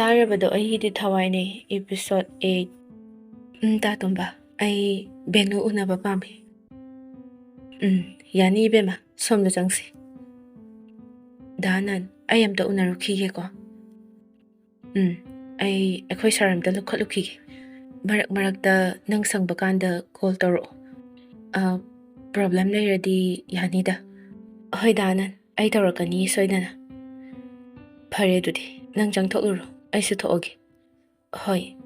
Lairabado Eigidi Thawai episode 8. Tatumba, ay benu unaba pami. Yani bema, somda jangsi. Danan, ay am ta unarukige ko. Ay ako'y saram da lukige. Marak da nang sang bakanda call toro. Problem na ready yani da. Hoy danan, ay tarakani soidana. Pare dudi, nang jang toluro, ay su toogi. Hoy.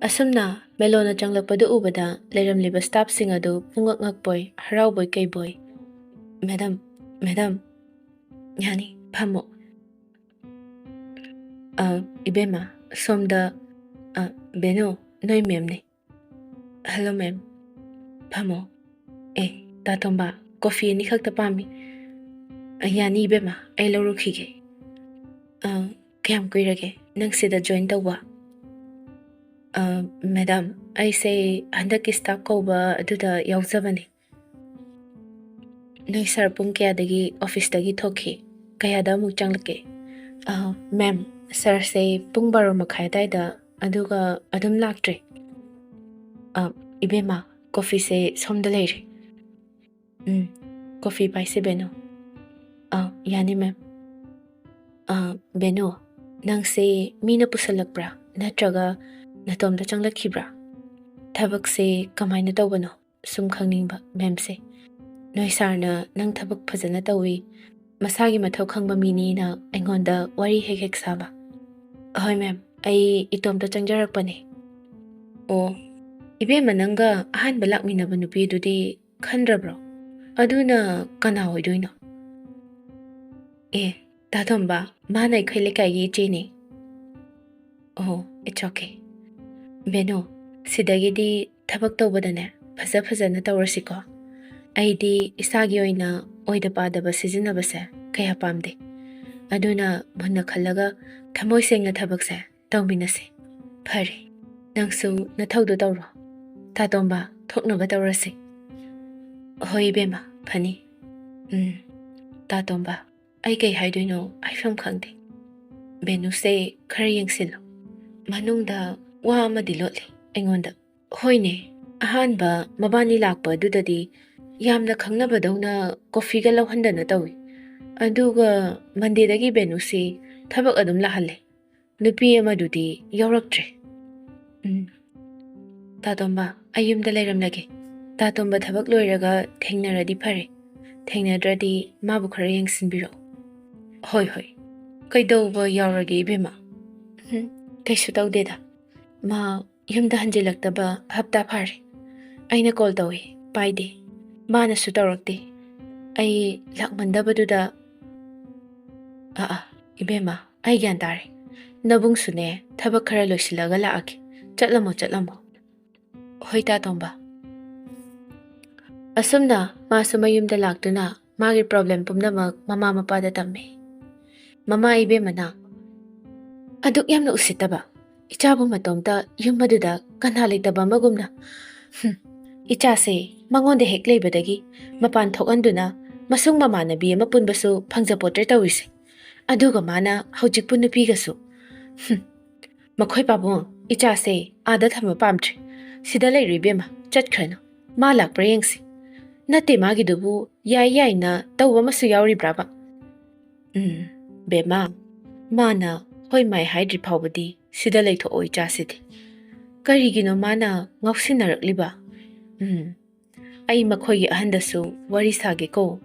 Asumna, melona jang lakpada ubada, leram liba staff singa do, pungak boy, haraw boy kay boy. Madam, yani, pamo. Ibema, somda, beno, noy mem ni. Hello ma'am. Pamo. Tatomba, coffee ni kagta pami. Yani ibema, ay lorukige. Kayam kuirage, nang sida join tawa. Madam, I say handaki staff ko ba aduda yawzabani. Noy sir pung kaya dagi office dagi thoki, kaya da mukjang lake. Ma'am, sir say pung baro makaya da aduga adum laktre. Ibema, coffee say somdalere. Coffee by si Beno. Yani ma'am. Beno, nang say mina pusalak bra, natraga natomda changlaki bra. Thabak say kamay na tawano, sumkhangning ba, ma'am say. Noy sarna nang thabak phazana tawi, masagi mathaw khangba mini na aingonda wari hek saba. Hoy ma'am, ay itomda changjarak pa ni. Ibe mananga ahan balak minaba nupi dudi khandra bro. Aduna kana hoy doino. Tatomba, manay kaili kay chini. It's okay. Beno, sidagi di thabak tawbada ne, phaza na tawrasi ko. Ay di isagi oy na oyda pada ba sizina ba se, kaya pamde. Aduna bunna khalaga thamoy seng na thabak se, tawmina se. Phari, nangsu na thawdo tawro. Tatomba, thokna ba tawrasi. Hoy bema, phani. Tatomba, ay kay haydoino, ay fam khangde. Benu se khari silo. Manungda wa amadilotli, aingonda. Hoy ne, ahan ba mabani lakpa dudadi, yamna khangnaba daw na coffee ga lawhanda na tawi. Aduga mandedagi benu se thabak adum lahalle. Nupi ama dudi yawraktre. Tatomba, ayumda layram lage. Tatomba thabak loiraga thengnaradi phare. Thengnadradi mabu khara yengsinbiro. Hoy. Kaidawba yawrage ibema. Kaisu tawdeda. Ma yumda hanjilaktaba hapta phare. Aina call tawi, paide. Mana su tawrakte. Ay lakmandabaduda. Ibema, ay gyan tare. Nabung sune, thabak khara loisilaga laake. Chatlamo. Hoy tatomba. Asumna, masumayumda laktuna, magi problem pumnamag mama mapada tamme. Mama ibema na. Aduk yamna usitaba. Ichabu matomta yumaduda kanhalitaba magumna. Icha se mangonde heklay badagi mapan thokanduna masung mamanabi mapunbasu phangjapotre tawise. Aduga mana hawjik punupigasu. Makhoy pabong icha se ada thama pamtre. Sida lay ribema chatkrano. Malak prayengsi. Nate magi dubu yay na tawwa masu yawri braba. Bema mana hoy may hydri pawbadi sida lay to oy chasidi. Karigino mana ngawsinarakliba. Ay makhoy ahandasu wari sage ko.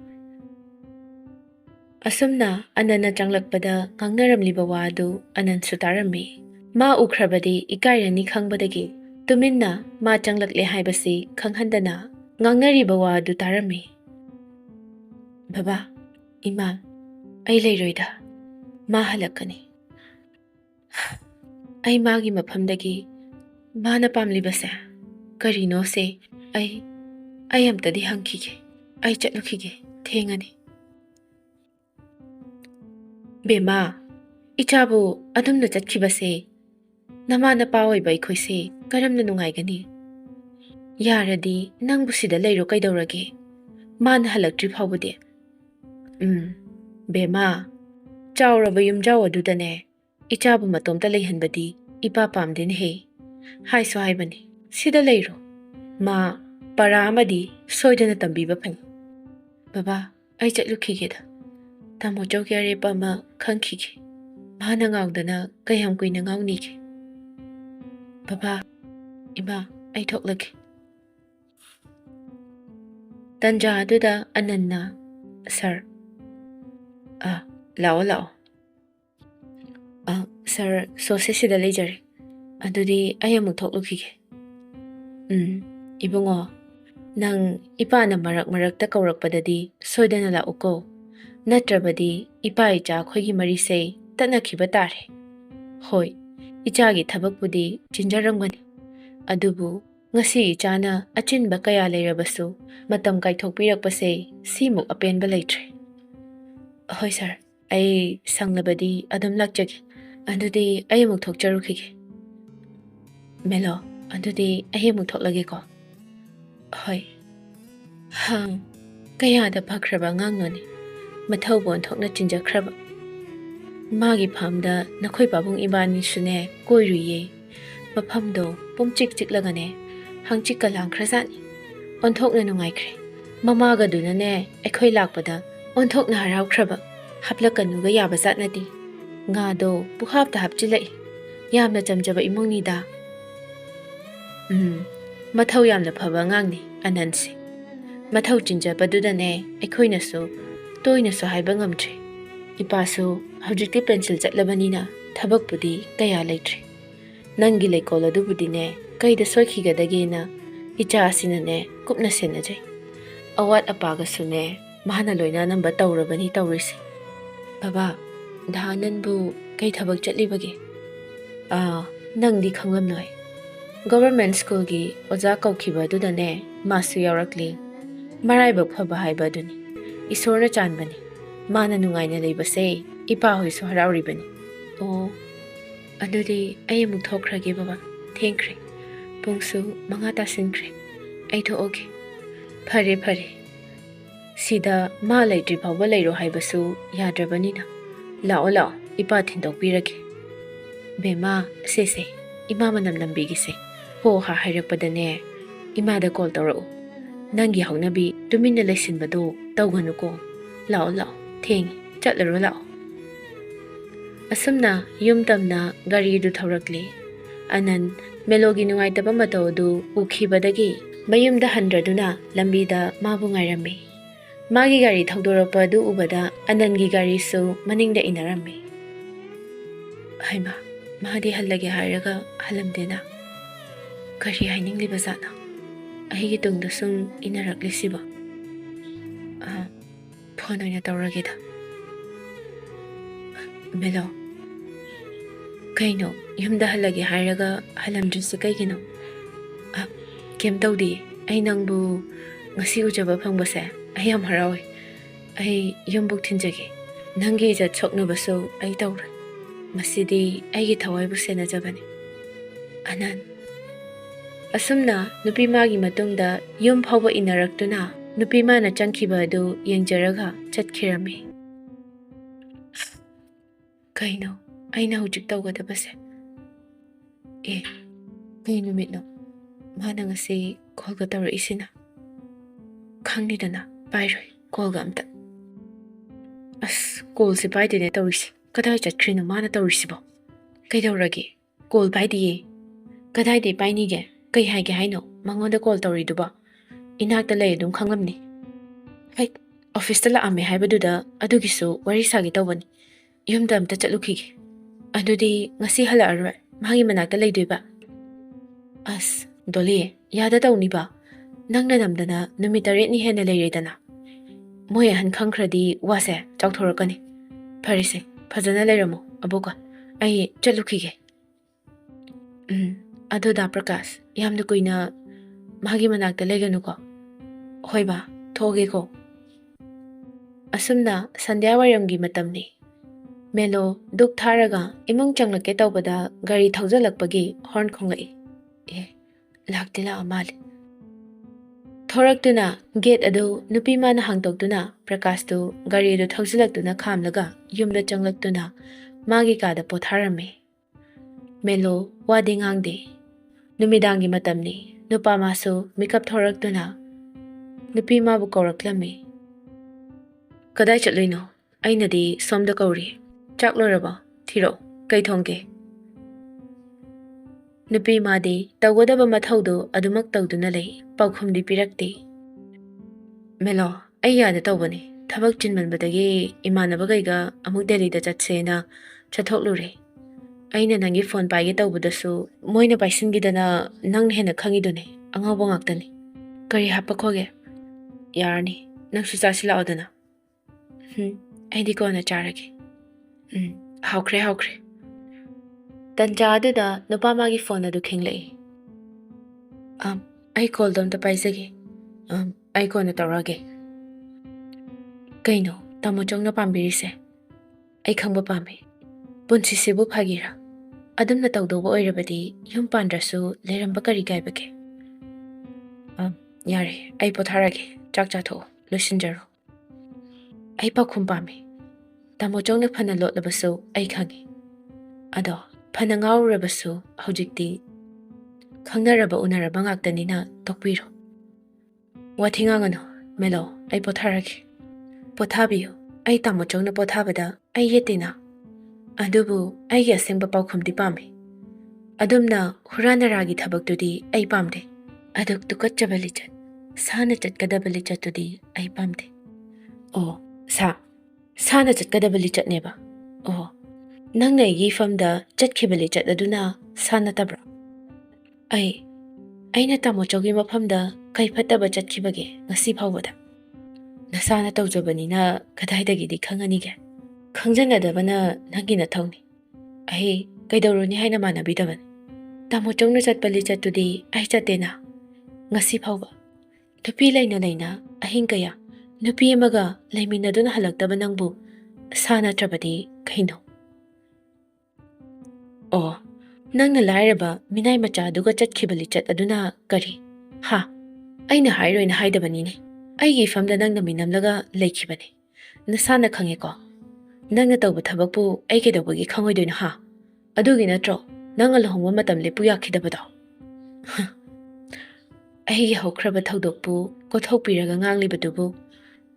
Asumna anana changlakpada ngangnaramliba wadu anan sutarami. Ma ukrabadi ikayani khangbadagi. Tuminna ma changlakle haibasi khanghandana ngangnariba wadu tarami. Baba, Ima, ay layroida. Ma halakani. Ay magi maphamdagi mana pamliba se. Karino se ay amtadi hangkige. Ay chatlukige. Thengani. Bema, ichabu adumna chatkiba se. Namana paway bay koy se. Karam na nungay gani. Yaradi nang busida layro kay dawrage. Man halak trip hawade. Bema, chawra bayum jawa dudane. Ichabu matomta leihanbadi ipa pamdinhe. Haiso haibani. Sida leiro. Ma para amadi soidana tambiba phai. Baba, ai chatlukigeda. Tamo jogyare pama khangkhige. Mana ngawdana kayam kuina ngawnige. Baba, ima ai thoklage. Tanja aduda Ananna, sir. Lao. Sir, sose sida lejare. Adudi ay amuk thoklukige. Ibungo, nang ipa na marak-marakta kaurakpadadi soidana lauko. Natrabadi ipa icha khoigi marise tanakhiba tare. Hoi, ichagi thabakpudi chinjarangmani. Adubu ngasi ichana achinba kaya leirabasu matam kaithokpirakpase simuk apenba leitre. Hoi sir, ai sanglabadi adum lakjage. Adudi ay amuk thokcharukhige. Melo, adudi ay amuk thoklage ko. Hoi. Hang, kaya da phakraba ngangnoni. Mathaubon thokna chinjakraba. Magi phamda nakhoi babung ibani sune koiruye. Maphamdo pumchik chiklagane hangchik kalang khrasani. Onthokna nungaikre. Mamaga dunane aikhoi lakpada onthokna haraukhraba. Haplakanuga yaba zatnadi. Ngado puhapta hapchilai. Yamna chamjaba imungnida. Mathau yamna phaba ngangni Anansi. Mathau chinjabadudane aikhoinasu toinasu haiba ngamtre. Ipasu hawjikti pencil chatlabanina thabakpudi kaya leitre. Nangi leikol adubudine kaida soikhigadagena icha asinane kupna senajai. Awat apagasune mahana loina namba taurabani taurisi. Baba, dahananbu kai thabak chatlibage. Nangdi khanglamnoi. Government school gi oja kaukhiba dudane masu yaurakli. Maraibak phaba haiba duni. Isorna chanbani. Mana nungaina leibase ipa hoisu harauribani. Oh, adudi ay amuk thokhrage baba. Thengkre. Pungsu manga tasinkre. Ay thooge. Phare. Sida ma leitri phawba leiro haibasu yadrabanina. Lao ipa thindokpirage. Bema sese ima manam lambigise. Ho ha hairakpadane imada call tawrau. Nangi haunabi tumina leisinbado tawganuko. Lao theng chatlaro lao. Asumna yumtamna gari du thawrakli. Anan melogi nungaitaba matawdu ukhibadagi mayumda handraduna lambida mabu ngairami. Magi gari thawdorapa du ubada Anangi gari su maningda inarami. Haima, mahadi hallage hairaga halamdena. Kari hainingliba zatna. Ahigi tungda sung inaraklisiba. Phone oina tawrageda. Melo. Kaino, yumda hallage hairaga halamdrisi kaigino. Kem tawdi, ay nangbu ngasi ujaba phangbase. Ay yam harawi. Ay yumbuk thinjage. Nangi ija choknabasu ay tawra. Masidi aygi thawaibu senajabani. Anan. Asumna nupi magi matungda yum phawba inaraktuna nupi mana changkhiba adu yengjaraga chatkirami. Kaino, aina hujik tawgadabase. Kay numitno. Mana ngasi kolga tawra isina. Khangnidana. Pairoi, kolga amta. Kol si paidine tawrisi. Kadai chatkrino mana tawrisibo. Kay tawragi. Kol paidiye. Kadai de painige. Kay haige haino. Mangonda kol tawriduba. Inakta lay adum khanglamni. Hai, office tala ame haibaduda adugisu warisagi tawbani. Yumda amta chatlukige. Adudi ngasi hala arwa. Magi manakta layduiba. Doli, yada tawniba. Nangna namdana numitare ni hena leiredana. Moya han khangkradi wase chawthorakani. Pharise, phajana leiramo abuka. Ai chatlukige. Aduda Prakash, yamna kuina magi manakta leganuko. Hoiba, thoge ko. Asumna sandhya wairamgi matamni. Melo duk tharaga imung changlake tawbada gari thawjalakpagi horn khongai. Laktila amali. Thoraktuna gate adu nupi mana hangtoktuna Prakash tu gari adu thawjalaktuna khamlaga yumda changlaktuna ꯃꯥꯒꯤ ꯀꯥꯗ ꯄꯣꯊꯥꯔꯝꯃꯤ꯫ Mellow ꯋꯥꯗꯤ ꯉꯥꯡꯗꯦ꯫ ꯅꯨꯃꯤꯗꯥꯡꯒꯤ ꯃꯇꯝꯅꯤ꯫ ꯅꯨꯄꯥ ꯃꯥꯁꯨ ꯃꯤꯀꯞ ꯊꯣꯔꯛꯇꯨꯅ ꯅꯨꯄꯤ ꯃꯥꯕꯨ ꯀꯧꯔꯛꯂꯝꯃꯤ꯫ ꯀꯗꯥꯏ ꯆꯠꯂꯨꯏꯅꯣ? ꯑꯩꯅꯗꯤ ꯁꯣꯝꯗ ꯀꯧꯔꯤ꯫ ꯆꯥꯛ ꯂꯣꯏꯔꯕꯣ? ꯊꯤꯔꯛꯑꯣ, ꯀꯩ ꯊꯣꯡꯒꯦ? ꯅꯨꯄꯤ ꯃꯥꯗꯤ ꯇꯧꯒꯗꯕ ꯃꯊꯧꯗꯨ ꯑꯗꯨꯃꯛ ꯇꯧꯗꯨꯅ ꯂꯩ, ꯄꯥꯎꯈꯨꯝꯗꯤ ꯄꯤꯔꯛꯇꯦ꯫ ꯃꯦꯂꯣ, ꯑꯩ ꯌꯥꯗ ꯇꯧꯕꯅꯤ꯫ ꯊꯕꯛ ꯆꯤꯟꯃꯟꯕꯗꯒꯤ ꯏꯃꯥꯟꯅꯕꯈꯩꯒ ꯑꯃꯨꯛ ꯗꯦꯜꯂꯤꯗ ꯆꯠꯁꯦꯅ ꯆꯠꯊꯣꯛꯂꯨꯔꯦ꯫ ꯑꯩꯅ ꯅꯪꯒꯤ ꯐꯣꯟ ꯄꯥꯏꯒꯦ ꯇꯧꯕꯗꯁꯨ ꯃꯣꯏꯅ ꯄꯥꯏꯁꯤꯟꯈꯤꯗꯅ ꯅꯪꯅ ꯍꯦꯟꯅ ꯈꯪꯉꯤꯗꯨꯅꯤ, ꯑꯉꯥꯎꯕ ꯉꯥꯛꯇꯅꯤ꯫ ꯀꯔꯤ ꯍꯥꯞꯄꯈꯣꯒꯦ? ꯌꯥꯔꯅꯤ, ꯅꯪꯁꯨ ꯆꯥꯁꯤꯜꯂꯛꯑꯣꯗꯅ꯫ ꯑꯩꯗꯤ ꯀꯣꯟꯅ ꯆꯥꯔꯒꯦ꯫ ꯍꯥꯎꯈ꯭ꯔꯦ ꯍꯥꯎꯈ꯭ꯔꯦ꯫ ꯇꯟꯖꯥ ꯑꯗꯨꯗ ꯅꯨꯄꯥ ꯃꯥꯒꯤ ꯐꯣꯟ ꯑꯗꯨ ꯈꯤꯡꯂꯛꯏ꯫ ꯑꯩ ꯀꯣꯜꯗꯣ ꯑꯝꯇ ꯄꯥꯏꯖꯒꯦ꯫ ꯑꯩ ꯀꯣꯟꯅ ꯇꯧꯔꯛꯑꯒꯦ꯫ ꯀꯩꯅꯣ ꯇꯥꯃꯣ ꯆꯧꯅ ꯄꯥꯝꯕꯤꯔꯤꯁꯦ? ꯑꯩ ꯈꯪꯕ ꯄꯥꯝꯃꯤ꯫ ꯄꯨꯟꯁꯤꯁꯤꯕꯨ ꯐꯥꯒꯤꯔꯥ? ꯑꯗꯨꯝꯅ ꯇꯧꯗꯧꯕ ꯑꯣꯏꯔꯕꯗꯤ ꯌꯨꯝ ꯄꯥꯟꯗ꯭ꯔꯁꯨ ꯂꯩꯔꯝꯕ ꯀꯔꯤ ꯀꯥꯏꯕꯒꯦ? ꯌꯥꯔꯦ, ꯑꯩ ꯄꯣꯊꯥꯔꯒꯦ꯫ ꯆꯥꯛ ꯆꯥꯊꯣꯛꯑꯣ, ꯂꯣꯏꯁꯤꯟꯖꯔꯣ꯫ ꯑꯩ ꯄꯥꯎꯈꯨꯝ ꯄꯥꯝꯃꯤ꯫ ꯇꯥꯃꯣ ꯆꯧꯅ ꯐꯅ ꯂꯣꯠꯂꯕꯁꯨ ꯑꯩ ꯈꯪꯉꯤ꯫ ꯑꯗꯣ ꯐꯅ ꯉꯥꯎꯔꯨꯔꯕꯁꯨ ꯍꯧꯖꯤꯛꯇꯤ ꯈꯪꯅꯔꯕ ꯎꯅꯔꯕ ꯉꯥꯛꯇꯅꯤꯅ ꯇꯣꯛꯄꯤꯔꯣ꯫ ꯋꯥꯊꯤ ꯉꯥꯡꯒꯅꯨ ꯃꯦꯂꯣ, ꯑꯩ ꯄꯣꯊꯥꯔꯒꯦ꯫ ꯄꯣꯊꯥꯕꯤꯌꯨ꯫ ꯑꯩ ꯇꯥꯃꯣ ꯆꯧꯅ ꯄꯣꯊꯥꯕꯗ ꯑꯩ ꯌꯦꯠꯇꯦꯅ꯫ ꯑꯗꯨꯕꯨ ꯑꯩꯒꯤ ꯑꯁꯦꯡꯕ ꯄꯥꯎꯈꯨꯝꯗꯤ ꯄꯥꯝꯃꯤ꯫ ꯑꯗꯨꯝꯅ ꯍꯨꯔꯥꯟ ꯅꯔꯥꯒꯤ ꯊꯕꯛꯇꯨꯗꯤ ꯑꯩ ꯄꯥꯝꯗꯦ꯫ ꯑꯗꯨꯛ ꯇꯨꯀꯠꯆꯕ ꯂꯤꯆꯠ, ꯁꯥꯅ ꯆꯠꯀꯗꯕ ꯂꯤꯆꯠꯇꯨꯗꯤ ꯑꯩ ꯄꯥꯝꯗꯦ꯫ ꯑꯣ, ꯁꯥꯅ ꯆꯠꯀꯗꯕ ꯂꯤꯆꯠꯅꯦꯕ? ꯑꯣ, ꯅꯪꯅ ꯑꯩꯒꯤ ꯏꯐꯝꯗ ꯆꯠꯈꯤꯕ ꯂꯤꯆꯠ ꯑꯗꯨꯅ ꯁꯥ ꯅꯠꯇꯕ꯭ꯔꯥ? ꯑꯩꯅ ꯇꯥꯃꯣ ꯆꯧꯒꯤ ꯃꯐꯝꯗ ꯀꯩ ꯐꯠꯇꯕ ꯆꯠꯈꯤꯕꯒꯦ ꯉꯁꯤ ꯐꯥꯎꯕꯗ? ꯅꯁꯥꯅ ꯇꯧꯖꯕꯅꯤꯅ ꯀꯗꯥꯏꯗꯒꯤꯗꯤ ꯈꯪꯉꯅꯤꯒꯦ? ꯈꯪꯖꯟꯅꯗꯕꯅ ꯅꯪꯒꯤ ꯅꯊꯧꯅꯤ꯫ ꯑꯩ ꯀꯩꯗꯧꯔꯨꯅꯤ ꯍꯥꯏꯅ ꯃꯥꯟꯅꯕꯤꯗꯕꯅꯤ꯫ ꯇꯥꯃꯣ ꯆꯧꯅ ꯆꯠꯄ ꯂꯤꯆꯠꯇꯨꯗꯤ ꯑꯩ ꯆꯠꯇꯦꯅ꯫ ꯉꯁꯤ ꯐꯥꯎꯕ ꯅꯨꯄꯤ ꯂꯩꯅ ꯂꯩꯅ ꯑꯍꯤꯡ ꯀꯌꯥ ꯅꯨꯄꯤ ꯑꯃꯒ ꯂꯩꯃꯤꯟꯅꯗꯨꯅ ꯍꯜꯂꯛꯇꯕ ꯅꯪꯕꯨ ꯁꯥ ꯅꯠꯇ꯭ꯔꯕꯗꯤ ꯀꯩꯅꯣ? ꯑꯣ, ꯅꯪꯅ ꯂꯥꯏꯔꯕ ꯃꯤꯅꯥꯏ ꯃꯆꯥ ꯑꯗꯨꯒ ꯆꯠꯈꯤꯕ ꯂꯤꯆꯠ ꯑꯗꯨꯅ ꯀꯔꯤ? ꯑꯩꯅ ꯍꯥꯏꯔꯣꯏꯅ ꯍꯥꯏꯗꯕꯅꯤꯅꯦ꯫ ꯑꯩꯒꯤ ꯏꯐꯝꯗ ꯅꯪꯅ ꯃꯤꯅꯝꯂꯒ ꯂꯩꯈꯤꯕꯅꯤ꯫ ꯅꯁꯥꯅ ꯈꯪꯉꯦꯀꯣ? ꯅꯪꯅ ꯇꯧꯕ ꯊꯕꯛꯄꯨ ꯑꯩ ꯀꯩꯗꯧꯕꯒꯤ ꯈꯪꯉꯣꯏꯗꯣꯏꯅꯣ? ꯑꯗꯨꯒꯤ ꯅꯠꯇ꯭ꯔꯣ ꯅꯪꯅ ꯂꯨꯍꯣꯡꯕ ꯃꯇꯝ ꯂꯦꯞꯄꯨ ꯌꯥꯈꯤꯗꯕꯗꯣ? ꯑꯩꯒꯤ ꯍꯧꯈ꯭ꯔꯕ ꯊꯧꯗꯣꯛꯄꯨ ꯀꯣꯊꯣꯛꯄꯤꯔꯒ ꯉꯥꯡꯂꯤꯕꯗꯨꯕꯨ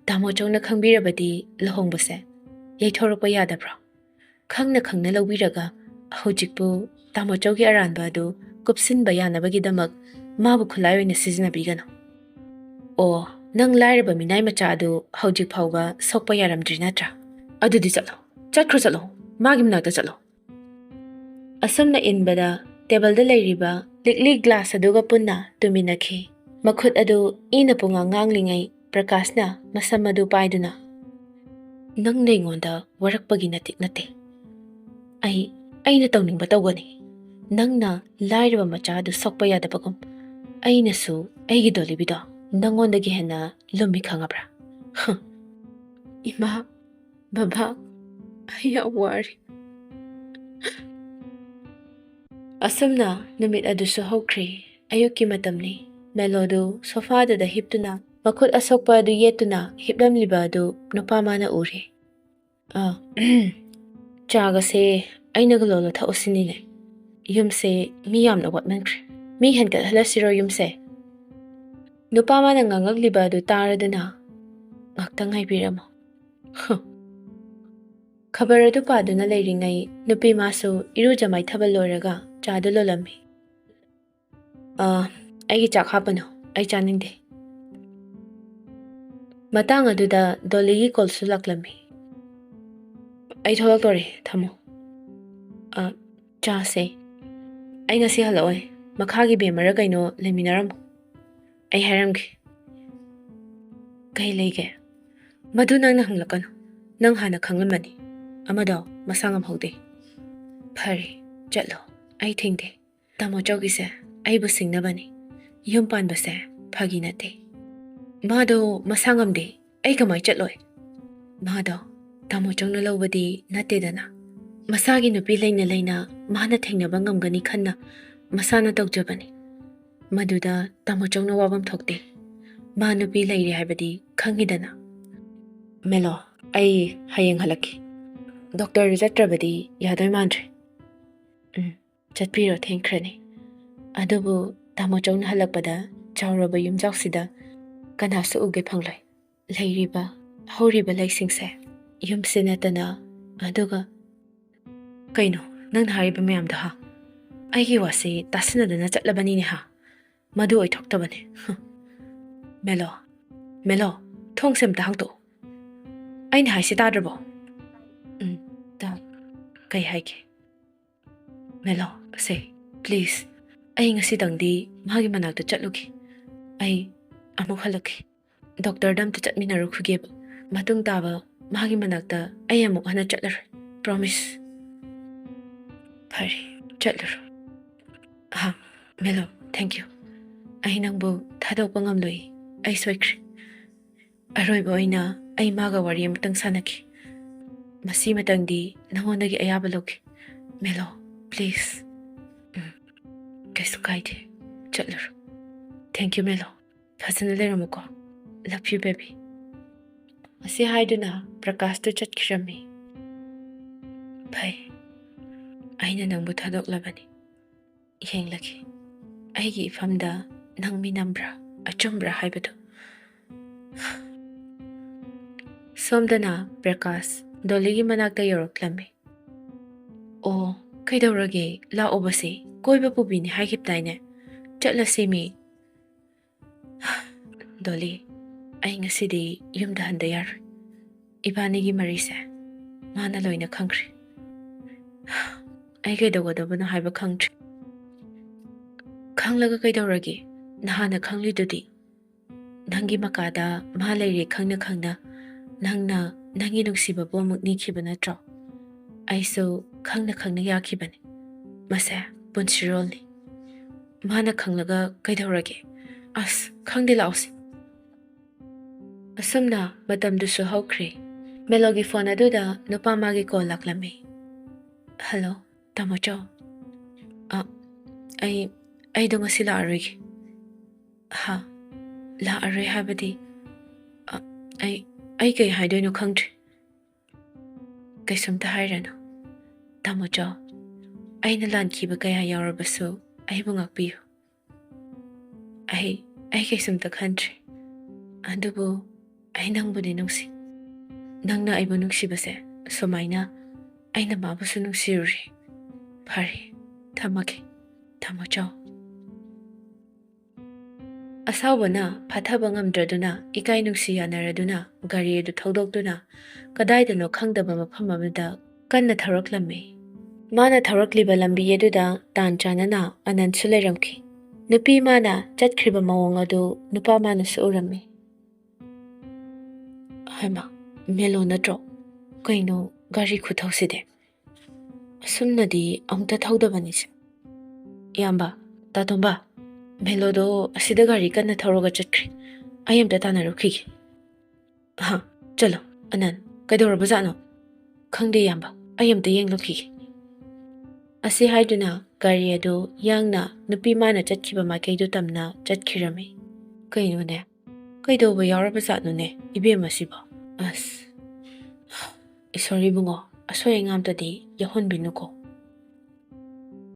ꯇꯥꯃꯣ ꯆꯧꯅ ꯈꯪꯕꯤꯔꯕꯗꯤ ꯂꯨꯍꯣꯡꯕꯁꯦ ꯌꯩꯊꯣꯔꯛꯄ ꯌꯥꯗꯕ꯭ꯔꯣ? ꯈꯪꯅ ꯈꯪꯅ ꯂꯧꯕꯤꯔꯒ ꯍꯧꯖꯤꯛꯄꯨ ꯇꯥꯃꯣ ꯆꯧꯒꯤ ꯑꯔꯥꯟꯕ ꯑꯗꯨ ꯀꯨꯞꯁꯤꯟꯕ ꯌꯥꯅꯕꯒꯤꯗꯃꯛ ꯃꯥꯕꯨ ꯈꯨꯠꯂꯥꯏ ꯑꯣꯏꯅ ꯁꯤꯖꯤꯟꯅꯕꯤꯒꯅꯨ꯫ ꯑꯣ, ꯅꯪ ꯂꯥꯏꯔꯕ ꯃꯤꯅꯥꯏ ꯃꯆꯥ ꯑꯗꯨ ꯍꯧꯖꯤꯛ ꯐꯥꯎꯕ ꯁꯣꯛꯄ ꯌꯥꯔꯝꯗ꯭ꯔꯤ ꯅꯠꯇ꯭ꯔꯥ? ꯑꯗꯨꯗꯤ ꯆꯠꯈ꯭ꯔꯣ, ꯃꯥꯒꯤ ꯃꯅꯥꯛꯇ ꯆꯠꯂꯣ꯫ ꯑꯁꯨꯝꯅ ꯏꯟꯕꯗ ꯇꯦꯕꯜꯗ ꯂꯩꯔꯤꯕ ꯂꯤꯛꯂꯤ ꯒ꯭ꯂꯥꯁ ꯑꯗꯨꯒ ꯄꯨꯟꯅ ꯇꯨꯃꯤꯟꯅꯈꯤ꯫ ꯃꯈꯨꯠ ꯑꯗꯨ ꯏꯅ ꯄꯨꯡꯉꯥꯡ ꯉꯥꯡꯂꯤꯉꯩ ꯄ꯭ꯔꯀꯥꯁꯅ ꯃꯁꯝ ꯑꯗꯨ ꯄꯥꯏꯗꯨꯅ, ꯅꯪꯅ ꯑꯩꯉꯣꯟꯗ ꯋꯥꯔꯛꯄꯒꯤ ꯅꯠꯇꯦ꯫ ꯑꯩꯅ ꯇꯧꯅꯤꯡꯕ ꯇꯧꯒꯅꯤ꯫ ꯅꯪꯅ ꯂꯥꯏꯔꯕ ꯃꯆꯥ ꯑꯗꯨ ꯁꯣꯛꯄ ꯌꯥꯗꯕꯒꯨꯝ ꯑꯩꯅꯁꯨ ꯑꯩꯒꯤ ꯗꯣꯂꯤꯕꯤꯗꯣ ꯅꯪꯉꯣꯟꯗꯒꯤ ꯍꯦꯟꯅ ꯂꯨꯝꯃꯤ ꯈꯪꯉꯕ꯭ꯔꯥ? ꯏꯃꯥ, ꯕꯕꯥ, ꯑꯩ ꯌꯥꯝ ꯋꯥꯔꯤ꯫ ꯑꯁꯨꯝꯅ ꯅꯨꯃꯤꯠ ꯑꯗꯨꯁꯨ ꯍꯧꯈ꯭ꯔꯦ꯫ ꯑꯌꯨꯛꯀꯤ ꯃꯇꯝꯅꯤ꯫ ꯃꯦꯂꯣꯗꯨ ꯁꯣꯐꯥꯗꯨꯗ ꯍꯤꯞꯇꯨꯅ ꯃꯈꯨꯠ ꯑꯁꯣꯛꯄ ꯑꯗꯨ ꯌꯦꯠꯇꯨꯅ ꯍꯤꯞꯂꯝꯂꯤꯕ ꯑꯗꯨ ꯅꯨꯄꯥ ꯃꯥꯅ ꯎꯔꯦ꯫ ꯆꯥꯒꯁꯦ ꯑꯩꯅꯒ ꯂꯣꯜꯂ ꯊꯛꯎꯁꯤꯅꯤꯅꯦ꯫ ꯌꯨꯝꯁꯦ ꯃꯤ ꯌꯥꯝꯅ ꯋꯥꯠꯃꯟꯈ꯭ꯔꯦ꯫ ꯃꯤ ꯍꯦꯟꯒꯠꯍꯜꯂꯁꯤꯔꯣ ꯌꯨꯝꯁꯦ? ꯅꯨꯄꯥ ꯃꯥꯅ ꯉꯥꯡꯂꯛꯂꯤꯕ ꯑꯗꯨ ꯇꯥꯔꯗꯨꯅ ꯉꯥꯛꯇꯪ ꯉꯥꯏꯕꯤꯔꯝꯃꯣ꯫ ꯈꯕꯔ ꯑꯗꯨ ꯄꯥꯗꯨꯅ ꯂꯩꯔꯤꯉꯩ ꯅꯨꯄꯤ ꯃꯥꯁꯨ ꯏꯔꯨꯖ ꯃꯥꯏꯊꯕ ꯂꯣꯏꯔꯒ ꯆꯥꯗꯨ ꯂꯣꯜꯂꯝꯃꯤ꯫ ꯑꯩꯒꯤ ꯆꯥꯛ ꯍꯥꯞꯄꯅꯨ, ꯑꯩ ꯆꯥꯅꯤꯡꯗꯦ꯫ ꯃꯇꯥꯡ ꯑꯗꯨꯗ ꯗꯣꯂꯤꯒꯤ ꯀꯣꯜꯁꯨ ꯂꯥꯛꯂꯝꯃꯤ꯫ ꯑꯩ ꯊꯣꯛꯂꯛꯇꯣꯔꯦ, ꯊꯝꯃꯣ꯫ ꯆꯥꯁꯦ꯫ ꯑꯩ ꯉꯁꯤ ꯍꯜꯂꯛꯑꯣꯏ꯫ ꯃꯈꯥꯒꯤ ꯕꯦꯝꯃꯔ ꯀꯩꯅꯣ ꯂꯩꯃꯤꯟꯅꯔꯝꯃꯣ꯫ ꯑꯩ ꯍꯥꯏꯔꯝꯒꯦ꯫ ꯀꯩ ꯂꯩꯒꯦ? ꯃꯗꯨ ꯅꯪꯅ ꯍꯪꯂꯛꯀꯅꯨ꯫ ꯅꯪ ꯍꯥꯟꯅ ꯈꯪꯂꯝꯃꯅꯤ꯫ ꯑꯃꯗꯣ ꯃꯁꯥ ꯉꯝꯍꯧꯗꯦ꯫ ꯐꯔꯦ, ꯆꯠꯂꯣ, ꯑꯩ ꯊꯤꯡꯗꯦ꯫ ꯇꯥꯃꯣ ꯆꯧꯒꯤꯁꯦ ꯑꯩꯕꯨ ꯁꯤꯡꯅꯕꯅꯤ꯫ ꯌꯨꯝ ꯄꯥꯟꯕꯁꯦ ꯐꯥꯒꯤ ꯅꯠꯇꯦ꯫ ꯃꯥꯗꯣ ꯃꯁꯥ ꯉꯝꯗꯦ, ꯑꯩ ꯀꯃꯥꯏ ꯆꯠꯂꯣꯏ? ꯃꯥꯗꯣ ꯇꯥꯃꯣ ꯆꯧꯅ ꯂꯧꯕꯗꯤ ꯅꯠꯇꯦꯗꯅ꯫ ꯃꯁꯥꯒꯤ ꯅꯨꯄꯤ ꯂꯩꯅ ꯂꯩꯅ ꯃꯥꯅ ꯊꯦꯡꯅꯕ ꯉꯝꯒꯅꯤ ꯈꯟꯅ ꯃꯁꯥꯅ ꯇꯧꯖꯕꯅꯤ꯫ ꯃꯗꯨꯗ ꯇꯥꯃꯣ ꯆꯧꯅ ꯋꯥꯐꯝ ꯊꯣꯛꯇꯦ꯫ ꯃꯥ ꯅꯨꯄꯤ ꯂꯩꯔꯦ ꯍꯥꯏꯕꯗꯤ ꯈꯪꯉꯤꯗꯅ꯫ ꯃꯦꯂꯣ, ꯑꯩ ꯍꯌꯦꯡ ꯍꯜꯂꯛꯀꯦ꯫ ꯗꯣꯛꯇꯔꯗ ꯆꯠꯇ꯭ꯔꯕꯗꯤ ꯌꯥꯗꯣꯏ ꯃꯥꯟꯗ꯭ꯔꯦ. ꯆꯠꯄꯤꯔꯣ ꯊꯦꯡꯈ꯭ꯔꯅꯤ. ꯑꯗꯨꯕꯨ ꯇꯥꯃꯣꯆꯧꯅ ꯍꯜꯂꯛꯄꯗ ꯆꯥꯎꯔꯕ ꯌꯨꯝꯖꯥꯎꯁꯤꯗ ꯀꯅꯥꯁꯨ ꯎꯒꯦ ꯐꯪꯂꯣꯏ. ꯂꯩꯔꯤꯕ ꯍꯧꯔꯤꯕ ꯂꯩꯁꯤꯡꯁꯦ ꯌꯨꯝꯁꯤ ꯅꯠꯇꯅ ꯑꯗꯨꯒ ꯀꯩꯅꯣ ꯅꯪꯅ ꯍꯥꯏꯔꯤꯕ ꯃꯌꯥꯝꯗꯣ ꯍꯥ? ꯑꯩꯒꯤ ꯋꯥꯁꯤ ꯇꯥꯁꯤꯟꯅꯗꯅ ꯆꯠꯂꯕꯅꯤꯅꯦ ꯍꯥ? ꯃꯗꯨ ꯑꯣꯏꯊꯣꯛꯇꯕꯅꯦ. ꯃꯦꯂꯣ, ꯊꯣꯡꯁꯦ ꯑꯝꯇ ꯍꯥꯡꯇꯣꯛꯎ. ꯑꯩꯅ ꯍꯥꯏꯁꯤ ꯇꯥꯗ꯭ꯔꯕꯣ? ꯀꯩ ꯍꯥꯏꯒꯦ? ꯃꯦꯂꯣ, ꯁꯦ ꯄ꯭ꯂꯤꯖ, ꯑꯩ ꯉꯁꯤꯗꯪꯗꯤ ꯃꯥꯒꯤ ꯃꯅꯥꯛꯇ ꯆꯠꯂꯨꯒꯦ. ꯑꯩ ꯑꯃꯨꯛ ꯍꯜꯂꯛꯀꯦ. ꯗꯣꯛꯇꯔꯗ ꯑꯝꯇ ꯆꯠꯃꯤꯟꯅꯔꯨꯈꯤꯒꯦꯕ. ꯃꯇꯨꯡ ꯇꯥꯕ ꯃꯥꯒꯤ ꯃꯅꯥꯛꯇ ꯑꯩ ꯑꯃꯨꯛ ꯍꯟꯅ ꯆꯠꯂꯔꯣꯏ. ꯄ꯭ꯔꯣꯃꯤꯁ. ꯐꯔꯦ, ꯆꯠꯂꯨꯔꯣ. Mellow, thank you. ꯑꯩ ꯅꯪꯕꯨ ꯊꯥꯗꯣꯛꯄ ꯉꯝꯂꯣꯏ. ꯑꯩ ꯁꯣꯏꯈ꯭ꯔꯦ. ꯑꯔꯣꯏꯕ ꯑꯣꯏꯅ ꯑꯩ ꯃꯥꯒ ꯋꯥꯔꯤ ꯑꯃꯇꯪ ꯁꯥꯟꯅꯈꯤ. ꯃꯁꯤꯃꯇꯪꯗꯤ ꯅꯉꯣꯟꯗꯒꯤ ꯑꯌꯥꯕ ꯂꯧꯈꯤ. ꯃꯦꯂꯣ, ꯄ꯭ꯂꯤꯖ. ꯀꯩꯁꯨ ꯀꯥꯏꯗꯦ. ꯆꯠꯂꯨꯔꯣ. ꯊꯦꯡꯛ ꯌꯨ ꯃꯦꯂꯣ. ꯐꯖꯅ ꯂꯩꯔꯝꯃꯨꯀꯣ. Love you baby. ꯑꯁꯤ ꯍꯥꯏꯗꯨꯅ ꯄ꯭ꯔꯀꯥꯁꯇꯨ ꯆꯠꯈꯤꯔꯝꯃꯤ. ꯐꯩ, ꯑꯩꯅ ꯅꯪꯕꯨ ꯊꯥꯗꯣꯛꯂꯕꯅꯤ. ꯌꯦꯡꯂꯒꯦ ꯑꯩꯒꯤ ꯏꯐꯝꯗ ꯅꯪ ꯃꯤꯅꯝꯕ꯭ꯔꯥ ꯑꯆꯨꯝꯕ꯭ꯔꯥ ꯍꯥꯏꯕꯗꯨ. ꯁꯣꯝꯗꯅ ꯄ꯭ꯔꯀꯥꯁ ꯗꯣꯂꯤꯒꯤ ꯃꯅꯥꯛꯇ ꯌꯧꯔꯛꯂꯝꯃꯤ. ꯑꯣ, ꯀꯩꯗꯧꯔꯒꯦ? ꯂꯥꯛꯑꯣꯕꯁꯦ. ꯀꯣꯏꯕ ꯄꯨꯕꯤꯅꯤ ꯍꯥꯏꯈꯤꯕꯗꯥꯏꯅꯦ. ꯆꯠꯂꯁꯤ ꯃꯤ. ꯗꯣꯂꯤ, ꯑꯩ ꯉꯁꯤꯗꯤ ꯌꯨꯝꯗ ꯍꯟꯗ ꯌꯥꯔꯣꯏ. ꯏꯕꯥꯅꯤꯒꯤ ꯃꯔꯤꯁꯦ ꯃꯥꯅ ꯂꯣꯏꯅ ꯈꯪꯈ꯭ꯔꯦ. ꯑꯩ ꯀꯩꯗꯧꯒꯗꯕꯅꯣ ꯍꯥꯏꯕ ꯈꯪꯗ꯭ꯔꯤ. ꯈꯪꯂꯒ ꯀꯩꯗꯧꯔꯒꯦ? ꯅꯍꯥꯟꯅ ꯈꯪꯂꯤꯗꯨꯗꯤ. ꯅꯪꯒꯤ ꯃꯀꯥꯗ ꯃꯥ ꯂꯩꯔꯦ ꯈꯪꯅ ꯈꯪꯅ ꯅꯪꯅ ꯅꯪꯒꯤ ꯅꯨꯡꯁꯤꯕꯕꯨ ꯑꯃꯨꯛ ꯅꯤꯈꯤꯕ ꯅꯠꯇ꯭ꯔꯣ? ꯑꯩꯁꯨ ꯈꯪꯅ ꯈꯪꯅ ꯌꯥꯈꯤꯕꯅꯤ. ꯃꯁꯦ ꯄꯨꯟꯁꯤꯔꯣꯜꯅꯤ. ꯃꯥꯅ ꯈꯪꯂꯒ ꯀꯩꯗꯧꯔꯒꯦ? ꯑꯁ, ꯈꯪꯗꯦ, ꯂꯥꯛꯑꯣꯁꯤ. ꯑꯁꯨꯝꯅ ꯃꯇꯝꯗꯨꯁꯨ ꯍꯧꯈ꯭ꯔꯦ. ꯃꯦꯂꯣꯒꯤ ꯐꯣꯟ ꯑꯗꯨꯗ ꯅꯨꯄꯥ ꯃꯥꯒꯤ ꯀꯣꯜ ꯂꯥꯛꯂꯝꯃꯤ. ꯍꯜꯂꯣ, ꯇꯥꯃꯣꯆꯧ. ꯑꯩꯗꯣ ꯉꯁꯤ ꯂꯥꯛꯑꯔꯣꯏꯒꯦ. ꯂꯥꯛꯑꯔꯣꯏ ꯍꯥꯏꯕꯗꯤ? ꯑꯩ ꯀꯩ ꯍꯥꯏꯗꯣꯏꯅꯣ ꯈꯪꯗ꯭ꯔꯤ. ꯀꯩꯁꯨꯝꯇ ꯍꯥꯏꯔꯅꯨ. ꯇꯥꯃꯣꯆꯧ, ꯑꯩꯅ ꯂꯥꯟꯈꯤꯕ ꯀꯌా ꯌꯥꯎꯔꯕꯁꯨ ꯑꯩꯕꯨ ꯉꯥꯛꯄꯤꯌꯨ. ꯑꯩ ꯀꯩꯁꯨꯝꯇ ꯈꯟꯗ꯭ꯔꯤ. ꯑꯗꯨꯕꯨ ꯑꯩ ꯅꯪꯕꯨꯗꯤ ꯅꯨꯡꯁꯤ. ꯅꯪꯅ ꯑꯩꯕꯨ ꯅꯨꯡꯁꯤꯕꯁꯦ ꯁꯨꯃꯥꯏꯅ ꯑꯩꯅ ꯃꯥꯕꯨꯁꯨ ꯅꯨꯡꯁꯤꯔꯨꯔꯤ. ꯐꯔꯦ, ꯊꯝꯃꯒꯦ. ꯇꯥꯃꯣꯆꯧ. ꯑꯁꯥꯎꯕꯅ ꯐꯥꯊꯕ ꯉꯝꯗ꯭ꯔꯗꯨꯅ ꯏꯀꯥꯏ ꯅꯨꯡꯁꯤ ꯌꯥꯅꯔꯗꯨꯅ ꯒꯥꯔꯤ ꯑꯗꯨ ꯊꯧꯗꯣꯛꯇꯨꯅ ꯀꯗꯥꯏꯗꯅꯣ ꯈꯪꯗꯕ ꯃꯐꯝ ꯑꯃꯗ ꯀꯟꯅ ꯊꯧꯔꯛꯂꯝꯃꯤ. ꯃꯥꯅ ꯊꯧꯔꯛꯂꯤꯕ ꯂꯝꯕꯤ ꯑꯗꯨꯗ ꯇꯥꯟ ꯆꯥꯅꯅ ꯑꯅꯟꯁꯨ ꯂꯩꯔꯝꯈꯤ. ꯅꯨꯄꯤ ꯃꯥꯅ ꯆꯠꯈ꯭ꯔꯤꯕ ꯃꯑꯣꯡ ꯑꯗꯨ ꯅꯨꯄꯥ ꯃꯥꯅꯁꯨ ꯎꯔꯝꯃꯤ. ꯍꯩꯃꯥ, ꯃꯦꯂꯣ ꯅꯠꯇ꯭ꯔꯣ? ꯀꯩꯅꯣ ꯒꯥꯔꯤ ꯈꯨꯊꯧꯁꯤꯗꯤ? ꯑꯁꯨꯝꯅꯗꯤ ꯑꯃꯨꯛꯇ ꯊꯧꯗꯕꯅꯤꯁꯦ. ꯏꯌꯥꯝꯕ, ꯇꯥꯇꯣꯝꯕ, ꯃꯦꯂꯣꯗꯣ ꯑꯁꯤꯗ ꯒꯥꯔꯤ ꯀꯟꯅ ꯊꯧꯔꯒ ꯆꯠꯈ꯭ꯔꯤ. ꯑꯩ ꯑꯝꯇ ꯇꯥꯟꯅꯔꯨꯈꯤꯒꯦ. ꯆꯠꯂꯣ. ꯑꯅꯟ, ꯀꯩꯗꯧꯔꯕꯖꯥꯠꯅꯣ? ꯈꯪꯗꯦ ꯏꯌꯥꯝꯕ, ꯑꯩ ꯑꯝꯇ ꯌꯦꯡꯂꯨꯈꯤꯒꯦ. ꯑꯁꯤ ꯍꯥꯏꯗꯨꯅ ꯒꯥꯔꯤ ꯑꯗꯨ ꯌꯥꯡꯅ ꯅꯨꯄꯤ ꯃꯥꯅ ꯆꯠꯈꯤꯕ ꯃꯥꯏꯀꯩꯗꯨ ꯇꯝꯅ ꯆꯠꯈꯤꯔꯝꯃꯤ. ꯀꯩꯅꯣꯅꯦ? ꯀꯩꯗꯧꯕ ꯌꯥꯎꯔꯕꯖꯥꯠꯅꯣꯅꯦ ꯏꯕꯦꯝꯃꯁꯤꯕꯣ? ꯑꯁ, ꯏꯁꯣꯔ ꯏꯕꯨꯡꯉꯣ, ꯑꯁꯣꯏ ꯑꯉꯥꯝꯇꯗꯤ ꯌꯥꯎꯍꯟꯕꯤꯅꯨꯀꯣ.